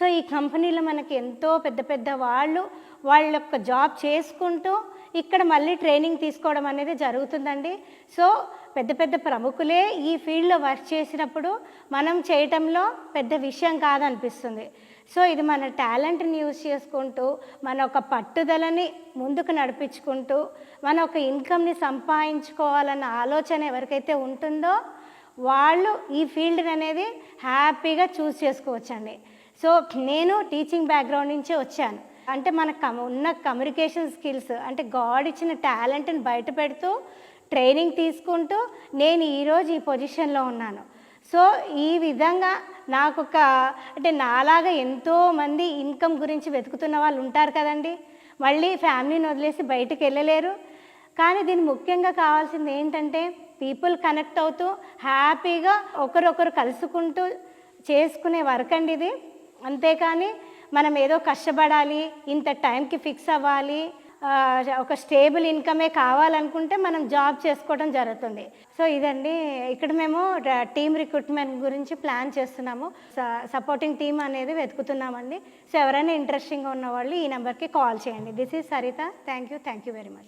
So ఈ కంపెనీలో మనకి ఎంతో పెద్ద పెద్ద వాళ్ళు వాళ్ళ యొక్క జాబ్ చేసుకుంటూ ఇక్కడ మళ్ళీ ట్రైనింగ్ తీసుకోవడం అనేది జరుగుతుందండి. సో పెద్ద పెద్ద ప్రముఖులే ఈ ఫీల్డ్లో వర్క్ చేసినప్పుడు మనం చేయటంలో పెద్ద విషయం కాదనిపిస్తుంది. సో ఇది మన టాలెంట్ని యూజ్ చేసుకుంటూ మన ఒక పట్టుదలని ముందుకు నడిపించుకుంటూ మన ఒక ఇన్కమ్ని సంపాదించుకోవాలన్న ఆలోచన ఎవరికైతే ఉంటుందో వాళ్ళు ఈ ఫీల్డ్ అనేది హ్యాపీగా చూస్ చేసుకోవచ్చండి. సో నేను టీచింగ్ బ్యాక్గ్రౌండ్ నుంచే వచ్చాను. అంటే మనకు ఉన్న కమ్యూనికేషన్ స్కిల్స్ అంటే గాడ్ ఇచ్చిన టాలెంట్ని బయట పెడుతూ ట్రైనింగ్ తీసుకుంటూ నేను ఈరోజు ఈ పొజిషన్లో ఉన్నాను. సో ఈ విధంగా నాకు అంటే నాలాగా ఎంతోమంది ఇన్కమ్ గురించి వెతుకుతున్న వాళ్ళు ఉంటారు కదండి, మళ్ళీ ఫ్యామిలీని వదిలేసి బయటికి వెళ్ళలేరు. కానీ దీని ముఖ్యంగా కావాల్సింది ఏంటంటే పీపుల్ కనెక్ట్ అవుతూ హ్యాపీగా ఒకరొకరు కలుసుకుంటూ చేసుకునే వర్క్ అండి ఇది. అంతేకాని మనం ఏదో కష్టపడాలి, ఇంత టైంకి ఫిక్స్ అవ్వాలి, ఒక స్టేబుల్ ఇన్కమే కావాలనుకుంటే మనం జాబ్ చేసుకోవడం జరుగుతుంది. సో ఇదండి, ఇక్కడ మేము టీమ్ రిక్రూట్మెంట్ గురించి ప్లాన్ చేస్తున్నాము. సపోర్టింగ్ టీమ్ అనేది వెతుకుతున్నామండి. సో ఎవరైనా ఇంట్రెస్టింగ్గా ఉన్న వాళ్ళు ఈ నెంబర్కి కాల్ చేయండి. This is Saritha. Thank you very much.